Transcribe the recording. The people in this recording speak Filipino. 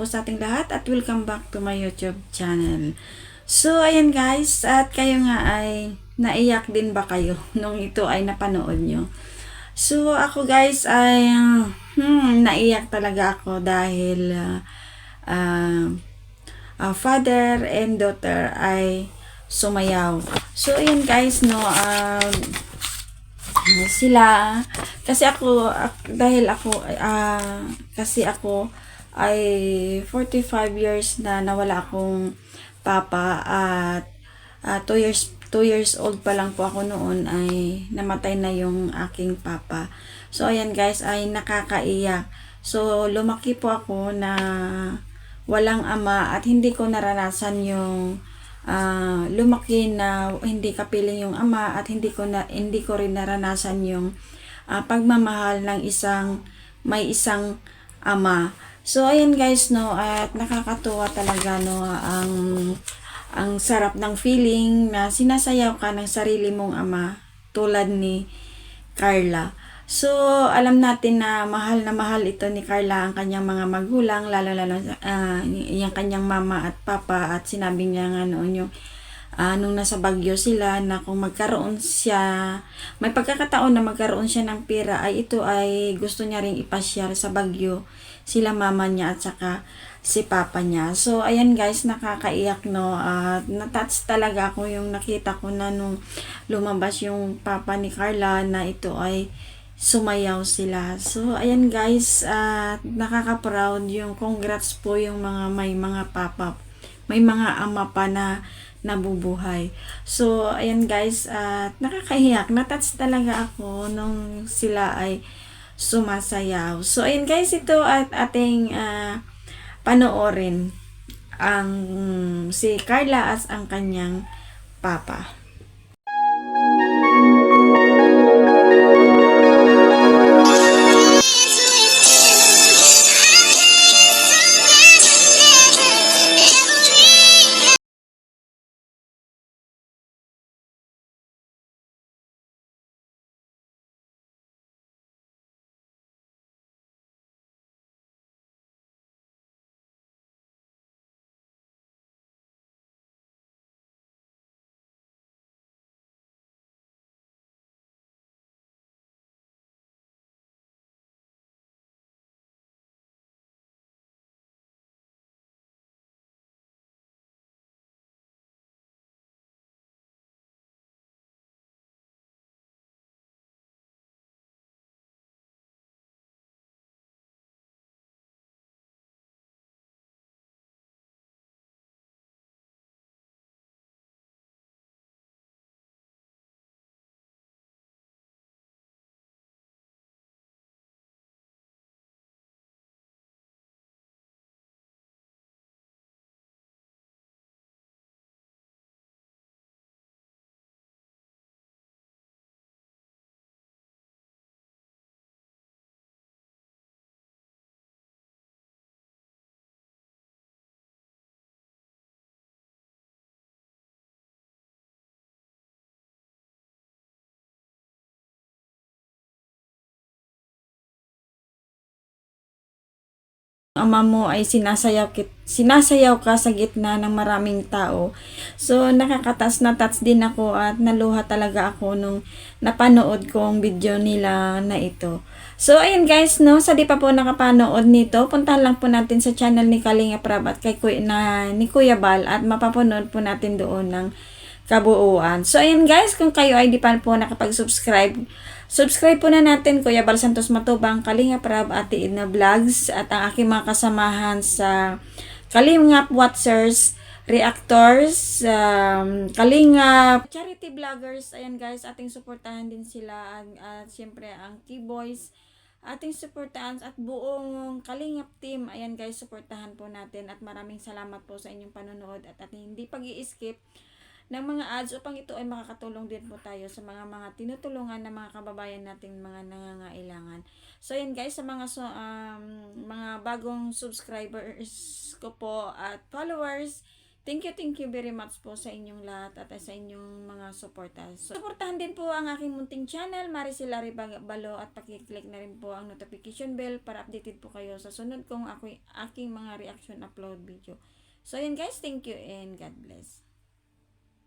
po sa ating lahat at welcome back to my YouTube channel. So, ayan guys, at kayo nga ay naiyak din ba kayo nung ito ay napanood nyo? So, ako guys ay naiyak talaga ako dahil father and daughter ay sumayaw. So, ayan guys, no, sila kasi ako ay 45 years na nawala akong papa at 2 years old pa lang po ako noon ay namatay na yung aking papa. So ayan guys, ay nakakaiyak. So lumaki po ako na walang ama at hindi ko naranasan yung lumaki na hindi kapiling yung ama at hindi ko rin naranasan yung pagmamahal ng may isang ama. So ayan guys, no, at nakakatuwa talaga, no, ang sarap ng feeling na sinasayaw ka ng sarili mong ama tulad ni Carla. So, alam natin na mahal ito ni Carla ang kanyang mga magulang, lalo-lalo yung kanyang mama at papa, at sinabi niya nga noon yung nung nasa Baguio sila na kung magkaroon siya, may pagkakataon na magkaroon siya ng pera, ay ito ay gusto niya ring ipasyal sa Baguio sila mama niya at saka si papa niya. So, ayan guys, nakakaiyak, no, at na-touch talaga ako yung nakita ko na nung lumabas yung papa ni Carla na ito ay sumayaw sila. So, ayan guys, at nakaka-proud yung congrats po yung may mga papa, may mga ama pa na nabubuhay. So, ayan guys, at nakakahiyak, na-touch talaga ako nung sila ay sumasayaw. So, ayan guys, ito at ating panoorin ang si Carla as ang kanyang papa. Ama mo ay sinasayaw ka sa gitna ng maraming tao. So, nakakatas na touch din ako at naluha talaga ako nung napanood ko ang video nila na ito. So, ayun guys, no, sa di pa po nakapanood nito, puntahan lang po natin sa channel ni Kalinga Prab at ni Kuya Bal at mapapanood po natin doon ng kabuuan. So, ayun guys, kung kayo ay di pa po subscribe po na natin Kuya Bal Santos Matubang, Kalinga Prab, Ate Edna Vlogs, at ang aking mga kasamahan sa Kalingap Watchers, Reactors, Kalingap Charity Vloggers. Ayan guys, ating suportahan din sila, at syempre ang Keyboys, ating suportahan, at buong Kalingap team. Ayan guys, suportahan po natin at maraming salamat po sa inyong panonood at ating hindi pag-i-skip ng mga ads upang ito ay makakatulong din po tayo sa mga tinutulungan ng mga kababayan nating mga nangangailangan. So yan guys, sa mga bagong subscribers ko po at followers, Thank you very much po sa inyong lahat at sa inyong mga suporta. So, suportahan din po ang aking munting channel, Maricel Arevalo, at pakiclick na rin po ang notification bell para updated po kayo sa sunod kong aking mga reaction upload video. So, yun guys, thank you and God bless.